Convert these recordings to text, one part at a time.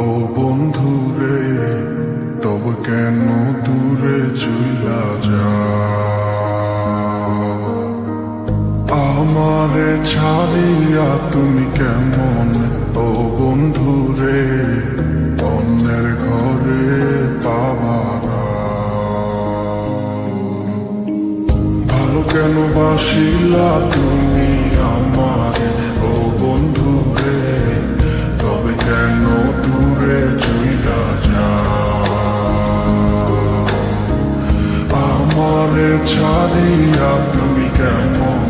ও বন্ধু রে, তবে কেন দূরে চইলা যাও? আমারে ছাড়িয়া তুমি কেমন ও বন্ধু রে অন্যের ঘরে পাবারা? ভালো কেন বাসিলা তুমি আমারে ও বন্ধু রে, তবে কেন দূরে চইলা যাও? আমারে ছাড়িয়া তুমি কেমন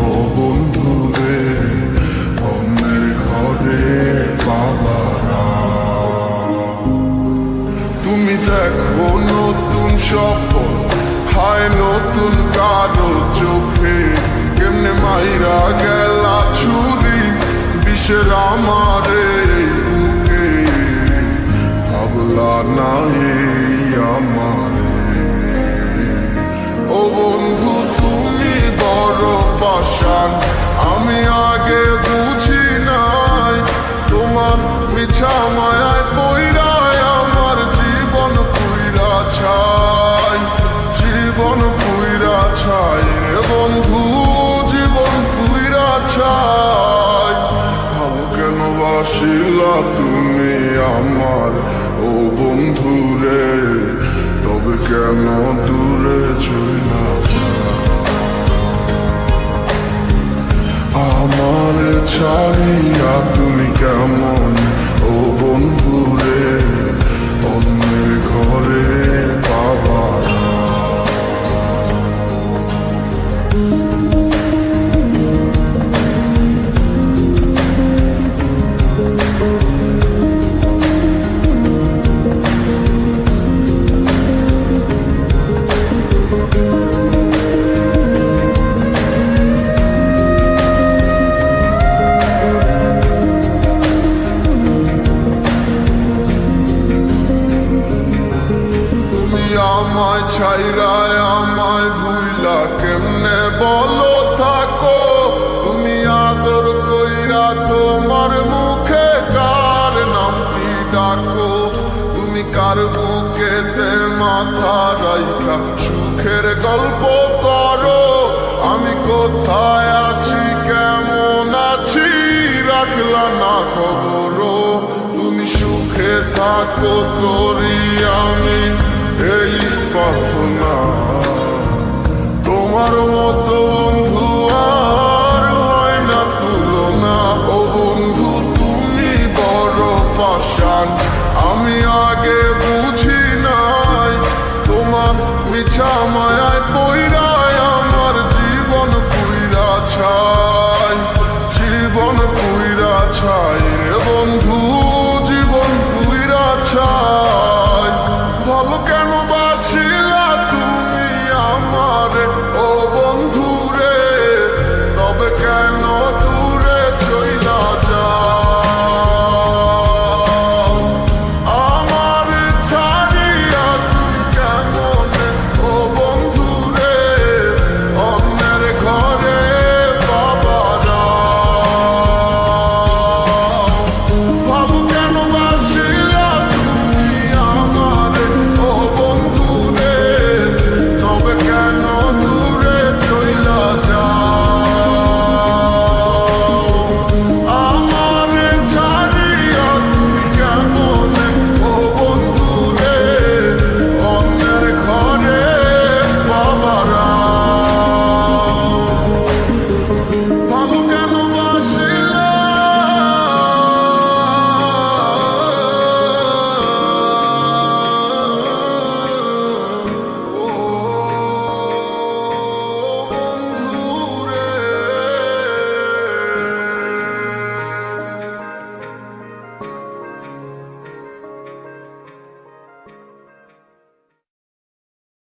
ও বন্ধু রে অন্যের ঘরে বাবারা? তুমি দেখো নতুন স্বপ্ন, হায় নতুন কারো চোখে, কেমনে মাইরা গেলা ছুরি বিষের আমারে বুকে। ভাবলা না এই আমারে ও বন্ধু, তুমি বড় পাষাণ, আমি আগে বুঝি নাই। তোমার মিছা মায়ায় পইরায় আমার জীবন পুইরা ছাই, জীবন পুইরা ছাই রে বন্ধু, জীবন পুইরা ছাই। ভালো কেন বাসিলা তুমি আমার ও বন্ধু রে, তবে কেন দূরে চইলা যাও? আমার ছাড়িয়া তুমি কেমন ও বন্ধু রে অন্যের ঘরে বাবারা? আমায় ছাইরায় আমায় ভুইলা কেমনে বলো থাকো? তুমি আদর কইরা তোমার মুখে কার নামটি ডাকো? তুমি কার বুকেতে মাথা রাইখা সুখের গল্প করো? আমি কোথায় আছি কেমন আছি রাখলা না খবর? তুমি সুখে থাকো করি আমি এই প্রার্থনা। তোমার মতো বন্ধু আর হয় না তুলনা। ও বন্ধু তুমি বড় পাষাণ, আমি আগে বুঝি নাই। তোমার মিছা মায়া